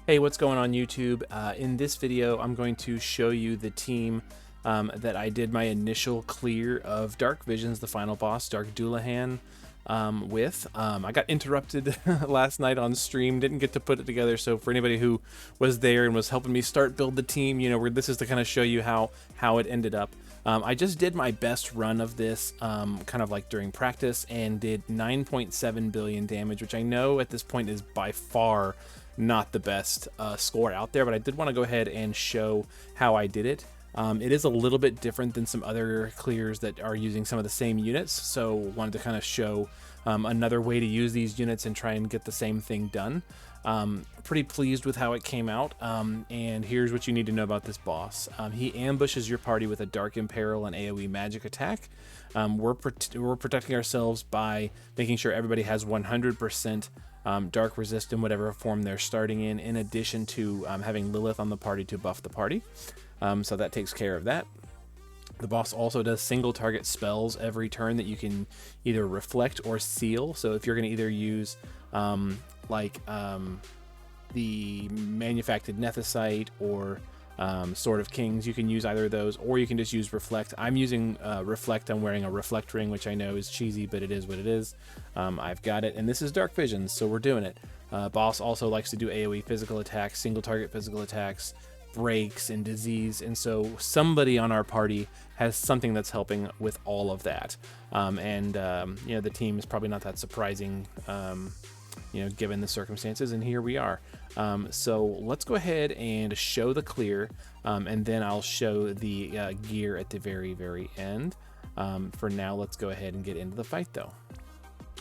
Hey, what's going on YouTube? In this video, I'm going to show you the team that I did my initial clear of Dark Visions, the final boss, Dark Dullahan, with. I got interrupted last night on stream, didn't get to put it together, so for anybody who was there and was helping me start build the team, you know, where this is to kind of show you how it ended up. I just did my best run of this, kind of like during practice, and did 9.7 billion damage, which I know at this point is by far not the best score out there, but I did want to go ahead and show how I did it. It is a little bit different than some other clears that are using some of the same units, so wanted to kind of show another way to use these units and try and get the same thing done. Pretty pleased with how it came out, and here's what you need to know about this boss. He ambushes your party with a Dark Imperil and AoE magic attack. We're protecting ourselves by making sure everybody has 100% dark resist in whatever form they're starting in addition to having Lilith on the party to buff the party. So that takes care of that. The boss also does single target spells every turn that you can either reflect or seal. So if you're going to either use the Manufactured Nethicite or Sword of Kings, you can use either of those, or you can just use Reflect. I'm using Reflect. I'm wearing a Reflect ring, which I know is cheesy, but it is what it is. I've got it, and this is Dark Visions, so we're doing it. Boss also likes to do AoE physical attacks, single target physical attacks, breaks, and disease, and so somebody on our party has something that's helping with all of that. You know, the team is probably not that surprising, you know, given the circumstances, and here we are. So let's go ahead and show the clear, and then I'll show the gear at the very end. For now, let's go ahead and get into the fight though.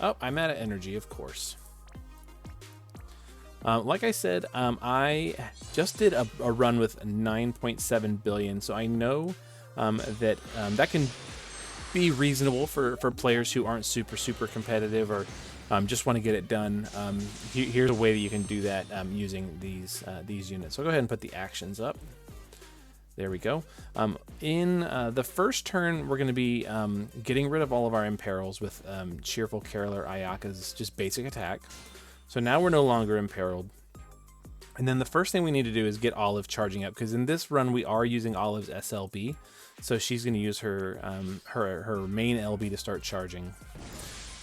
Oh, I'm out of energy, of course. Like I said, I just did a run with 9.7 billion, so I know that that can be reasonable for players who aren't super competitive or just want to get it done. Here's a way that you can do that using these units. So I'll go ahead and put the actions up. There we go. In the first turn, we're going to be getting rid of all of our imperils with Cheerful Caroler Ayaka's just basic attack. So now we're no longer imperiled. And then the first thing we need to do is get Olive charging up, because in this run we are using Olive's SLB. So she's going to use her her main LB to start charging.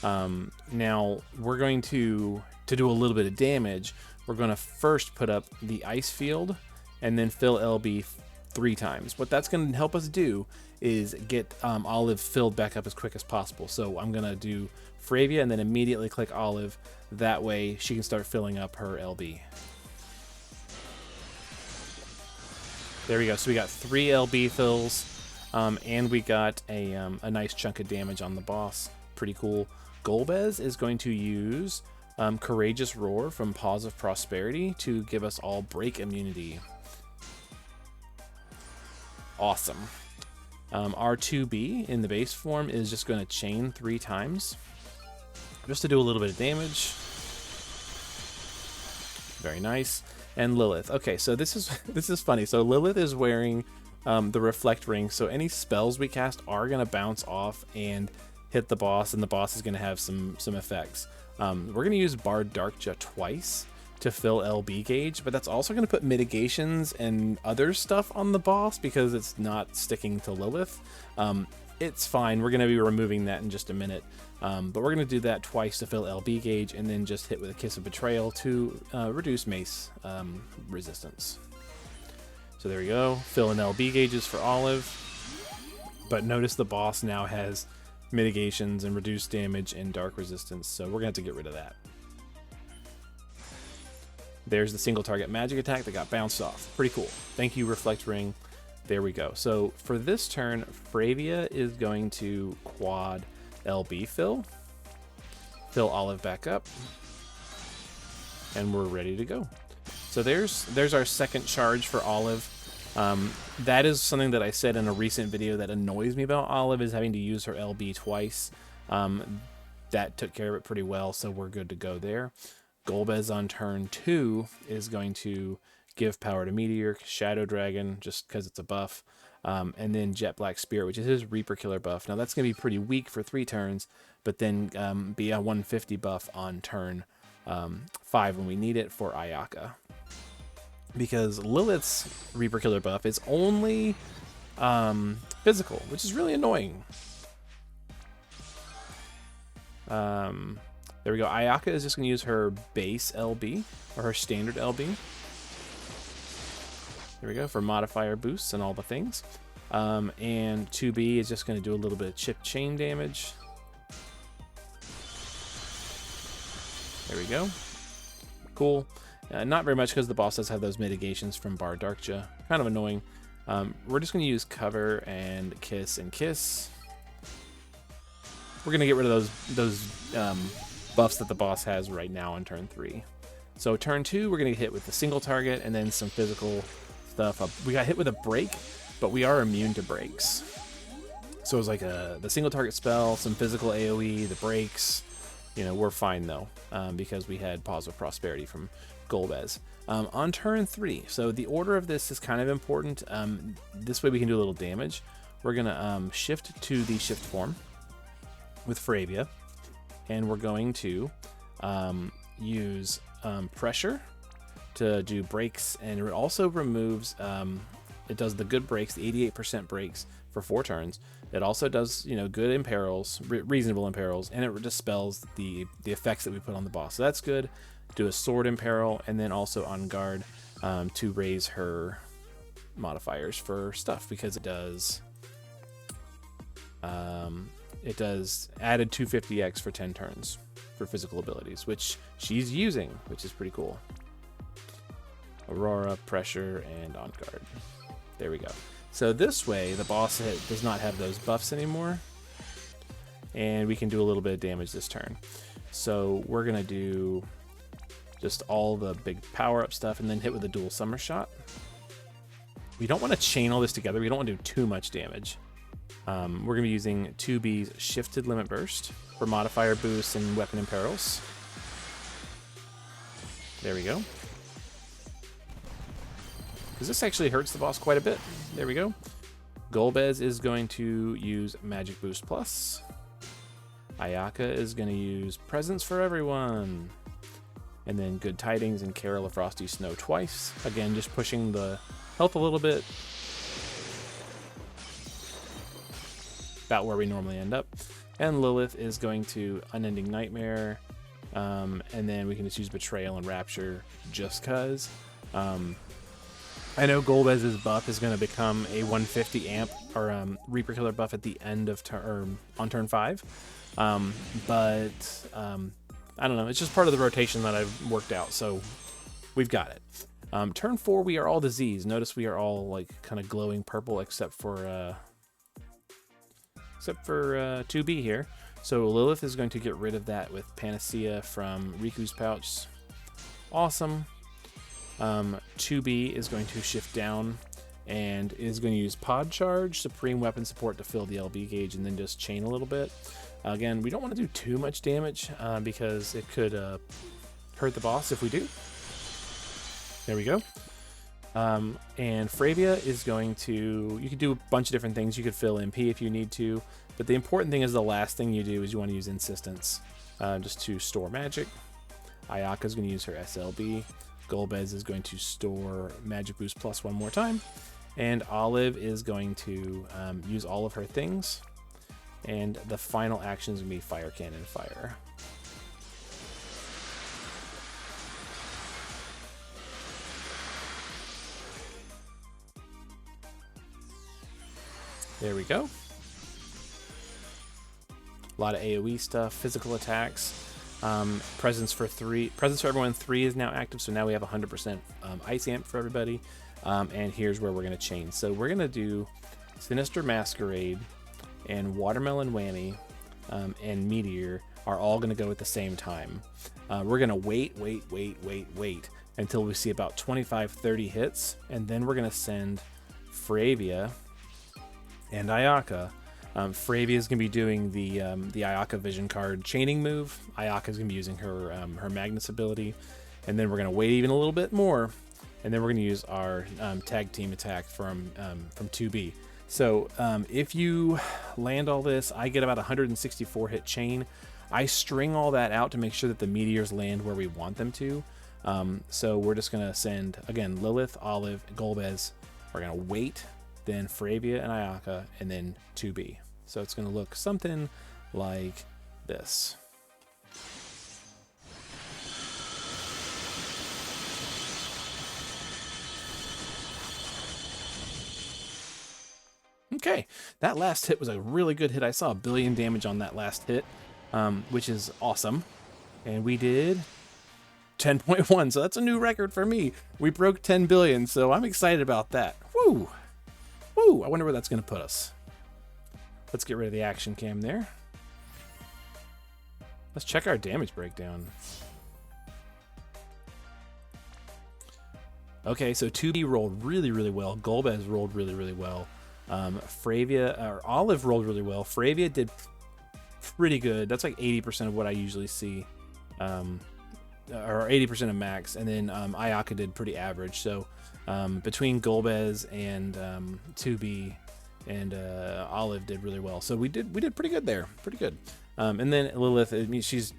Now we're going to do a little bit of damage. We're going to first put up the ice field and then fill LB 3 times. What that's going to help us do is get Olive filled back up as quick as possible. So I'm going to do Fravia and then immediately click Olive. That way she can start filling up her LB. There we go. So we got 3 LB fills, and we got a nice chunk of damage on the boss. Pretty cool. Golbez is going to use Courageous Roar from Paws of Prosperity to give us all break immunity. Awesome. R2B in the base form is just going to chain 3 times just to do a little bit of damage. Very nice. And Lilith. Okay, so this is funny. So Lilith is wearing the Reflect ring, so any spells we cast are going to bounce off and hit the boss, and the boss is going to have some effects. We're going to use Bard Darkja twice to fill LB gauge, but that's also going to put mitigations and other stuff on the boss because it's not sticking to Lilith. It's fine. We're going to be removing that in just a minute, but we're going to do that twice to fill LB gauge, and then just hit with a Kiss of Betrayal to reduce mace resistance. So there we go. Fill in LB gauges for Olive, but notice the boss now has mitigations and reduced damage and dark resistance, so we're gonna have to get rid of that. There's the single target magic attack that got bounced off. Pretty cool. Thank you, Reflect Ring. There we go. So for this turn, Fravia is going to quad LB fill Olive back up, and we're ready to go. So there's our second charge for Olive. That is something that I said in a recent video that annoys me about Olive, is having to use her LB twice. That took care of it pretty well, so we're good to go there. Golbez on turn 2 is going to give power to Meteor, Shadow Dragon, just because it's a buff, and then Jet Black Spirit, which is his Reaper Killer buff. Now that's going to be pretty weak for 3 turns, but then be a 150 buff on turn 5 when we need it for Ayaka. because Lilith's Reaper Killer buff is only physical, which is really annoying. There we go. Ayaka is just going to use her base LB, or her standard LB. There we go, for modifier boosts and all the things. And 2B is just going to do a little bit of chip chain damage. There we go. Cool. Not very much because the boss does have those mitigations from Bar Darkja. Kind of annoying. We're just going to use cover and kiss and kiss. We're going to get rid of those buffs that the boss has right now on turn 3. So turn 2, we're going to get hit with a single target and then some physical stuff. We got hit with a break, but we are immune to breaks. So it was like the single target spell, some physical AoE, the breaks. You know, we're fine though, because we had Pause of Prosperity from Golbez. On turn 3, so the order of this is kind of important. This way we can do a little damage. We're going to shift to the shift form with Fravia, and we're going to use pressure to do breaks, and it also removes, it does the good breaks, the 88% breaks for 4 turns. It also does, you know, good imperils, reasonable imperils, and it dispels the effects that we put on the boss. So that's good. Do a sword imperil, and then also on guard to raise her modifiers for stuff, because it does added 250x for 10 turns for physical abilities, which she's using, which is pretty cool. Aurora, pressure, and on guard. There we go. So this way, the boss does not have those buffs anymore, and we can do a little bit of damage this turn. So we're gonna do just all the big power-up stuff, and then hit with a dual summer shot. We don't want to chain all this together. We don't want to do too much damage. We're gonna be using 2B's shifted limit burst for modifier boosts and weapon imperils. There we go. Because this actually hurts the boss quite a bit. There we go. Golbez is going to use Magic Boost Plus. Ayaka is going to use Presents for Everyone. And then Good Tidings and Carol of Frosty Snow twice. Again, just pushing the health a little bit. About where we normally end up. And Lilith is going to Unending Nightmare. And then we can just use Betrayal and Rapture just because. I know Golbez's buff is going to become a 150 amp or Reaper Killer buff at the end of on turn 5, but I don't know. It's just part of the rotation that I've worked out, so we've got it. Turn 4, we are all diseased. Notice we are all like kind of glowing purple, except for 2B here. So Lilith is going to get rid of that with Panacea from Riku's pouch. Awesome. 2B is going to shift down and is going to use Pod Charge, Supreme Weapon Support to fill the LB gauge, and then just chain a little bit. Again, we don't want to do too much damage because it could hurt the boss if we do. There we go. And Fravia is going to, you could do a bunch of different things. You could fill MP if you need to, but the important thing is the last thing you do is you want to use Insistence just to store magic. Ayaka is going to use her SLB. Golbez is going to store Magic Boost Plus one more time. And Olive is going to use all of her things. And the final action is going to be Fire Cannon Fire. There we go. A lot of AoE stuff, physical attacks. Presence for Everyone 3 is now active, so now we have 100% Ice Amp for everybody. And here's where we're going to chain. So we're going to do Sinister Masquerade and Watermelon Whammy and Meteor are all going to go at the same time. We're going to wait until we see about 25-30 hits, and then we're going to send Fravia and Ayaka. Fravia is going to be doing the Ayaka Vision card chaining move. Ayaka is going to be using her her Magnus ability, and then we're going to wait even a little bit more, and then we're going to use our tag team attack from 2B. So if you land all this, I get about 164 hit chain. I string all that out to make sure that the meteors land where we want them to. So we're just gonna send again Lilith, Olive, Golbez. We're gonna wait, then Fravia and Ayaka, and then 2B. So it's gonna look something like this. Okay, that last hit was a really good hit. I saw 1 billion damage on that last hit, which is awesome. And we did 10.1, so that's a new record for me. We broke 10 billion, so I'm excited about that. Woo! Woo! I wonder where that's going to put us. Let's get rid of the action cam there. Let's check our damage breakdown. Okay, so 2B rolled really, really well. Golbez rolled really, really well. Fravia, or Olive rolled really well. Fravia did pretty good. That's like 80% of what I usually see. Or 80% of max. And then Ayaka did pretty average. So between Golbez and 2B and Olive did really well. So we did pretty good there. Pretty good. And then Lilith, I mean, she's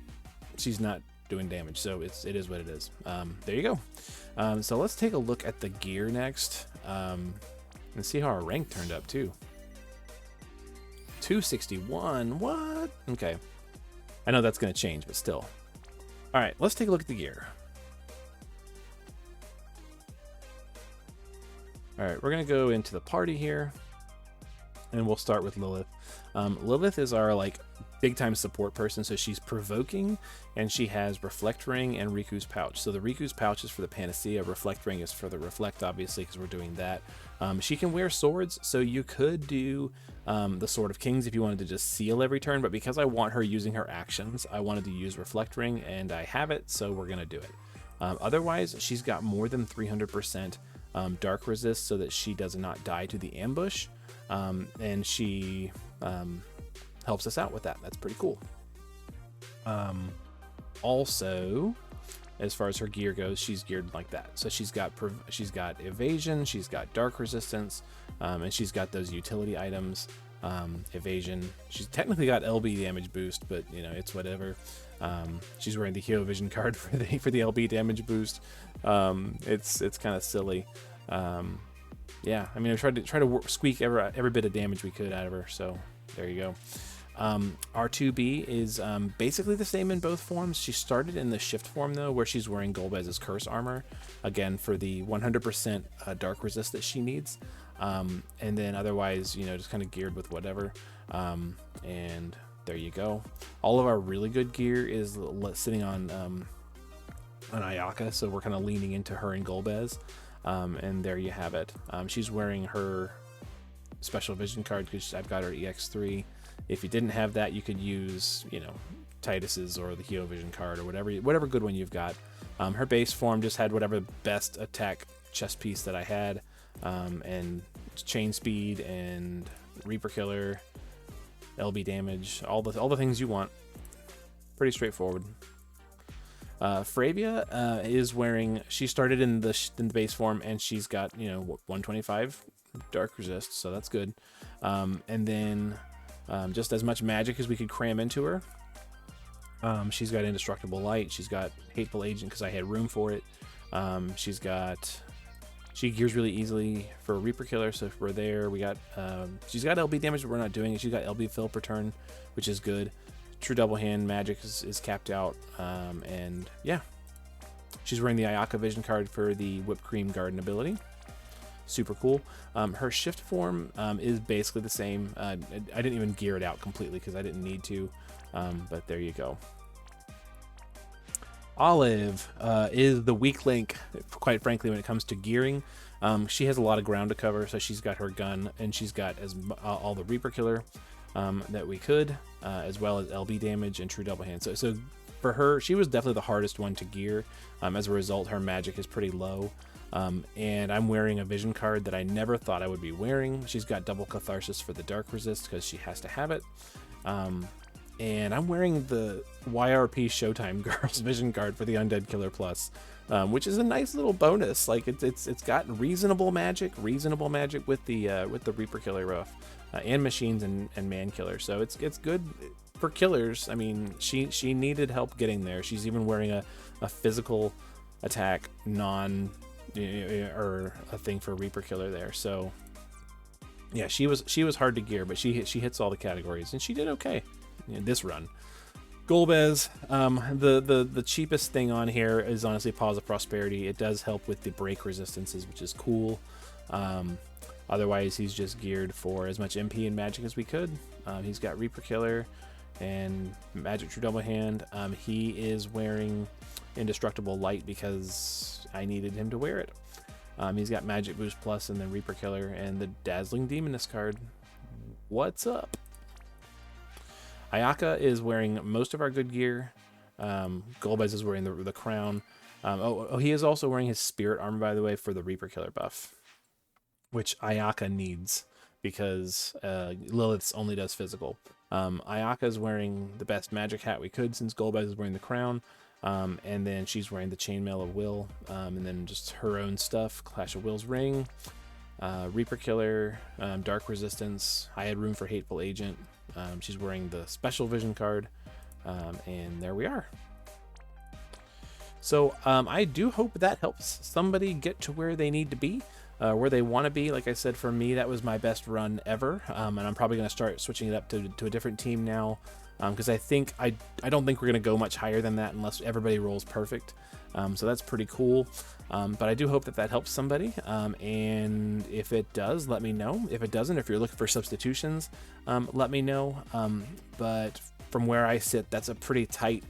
not doing damage, so it is what it is. There you go. So let's take a look at the gear next. And see how our rank turned up too. 261. What? Okay. I know that's going to change, but still. All right, let's take a look at the gear. All right, we're going to go into the party here. And we'll start with Lilith. Lilith is our like big time support person, so she's provoking, and she has Reflect Ring and Riku's Pouch. So the Riku's Pouch is for the Panacea, Reflect Ring is for the Reflect, obviously, because we're doing that. She can wear swords, so you could do the Sword of Kings if you wanted to just seal every turn, but because I want her using her actions, I wanted to use Reflect Ring, and I have it, so we're going to do it. Otherwise, she's got more than 300% Dark Resist so that she does not die to the ambush. And she helps us out with that. That's pretty cool. Also, as far as her gear goes, she's geared like that. So she's got evasion, she's got dark resistance, and she's got those utility items. Evasion. She's technically got LB damage boost, but you know it's whatever. She's wearing the Hero Vision card for the LB damage boost. It's kind of silly. Yeah, I mean, I tried to squeak every bit of damage we could out of her, so there you go. Our 2B is basically the same in both forms. She started in the shift form, though, where she's wearing Golbez's Curse Armor, again, for the 100% Dark Resist that she needs. And then otherwise, you know, just kind of geared with whatever. And there you go. All of our really good gear is sitting on Ayaka, so we're kind of leaning into her and Golbez. And there you have it. She's wearing her special vision card because I've got her EX3. If you didn't have that, you could use, you know, Titus's or the Hero Vision card or whatever good one you've got. Her base form just had whatever best attack chest piece that I had, and chain speed and Reaper Killer, LB damage, all the things you want. Pretty straightforward. Fravia is wearing. She started in the base form, and she's got 125 Dark Resist, so that's good. And then just as much magic as we could cram into her. She's got Indestructible Light. She's got Hateful Agent because I had room for it. She gears really easily for Reaper Killer, so if we're there, we got. She's got LB damage, but we're not doing it. She's got LB fill per turn, which is good. True Double Hand magic is capped out, and yeah, she's wearing the Ayaka Vision card for the Whipped Cream Garden ability. Super cool. Her shift form is basically the same. I didn't even gear it out completely because I didn't need to, but there you go. Olive is the weak link, quite frankly, when it comes to gearing. She has a lot of ground to cover, so she's got her gun, and she's got all the Reaper Killer that we could, as well as LB damage and True Double Hand. So for her, she was definitely the hardest one to gear. As a result, her magic is pretty low. And I'm wearing a vision card that I never thought I would be wearing. She's got double Catharsis for the Dark Resist because she has to have it. And I'm wearing the YRP Showtime Girls Vision card for the Undead Killer Plus, which is a nice little bonus. Like it's got reasonable magic with the Reaper Killer Ruff, and Machines and Man Killer. So it's good for killers. I mean, she needed help getting there. She's even wearing a physical attack non or a thing for Reaper Killer there. So yeah, she was hard to gear, but she hits all the categories and she did okay in this run. Golbez, the cheapest thing on here is honestly Paws of Prosperity. It does help with the break resistances, which is cool. Otherwise, he's just geared for as much MP and magic as we could. He's got Reaper Killer and Magic True Double Hand. He is wearing Indestructible Light because I needed him to wear it. He's got Magic Boost Plus and then Reaper Killer and the Dazzling Demoness card. What's up? Ayaka is wearing most of our good gear. Golbez is wearing the crown. He is also wearing his Spirit Armor, by the way, for the Reaper Killer buff, which Ayaka needs because Lilith's only does physical. Ayaka is wearing the best magic hat we could since Golbez is wearing the crown. And then she's wearing the Chainmail of Will, and then just her own stuff, Clash of Will's Ring, Reaper Killer, Dark Resistance. I had room for Hateful Agent. She's wearing the Special Vision card, and there we are. So I do hope that helps somebody get to where they need to be, where they want to be. Like I said, for me, that was my best run ever, and I'm probably going to start switching it up to a different team now. Because I don't think we're going to go much higher than that unless everybody rolls perfect. So that's pretty cool. But I do hope that helps somebody. And if it does, let me know. If it doesn't, if you're looking for substitutions, let me know. But from where I sit, that's a pretty tight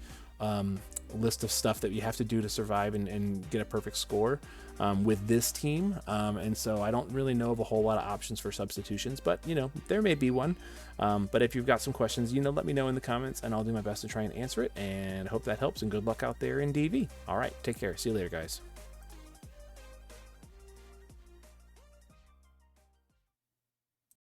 list of stuff that you have to do to survive and get a perfect score with this team. And so I don't really know of a whole lot of options for substitutions, but there may be one. But if you've got some questions, let me know in the comments and I'll do my best to try and answer it, and hope that helps, and good luck out there in DV. All right, take care. See you later, guys.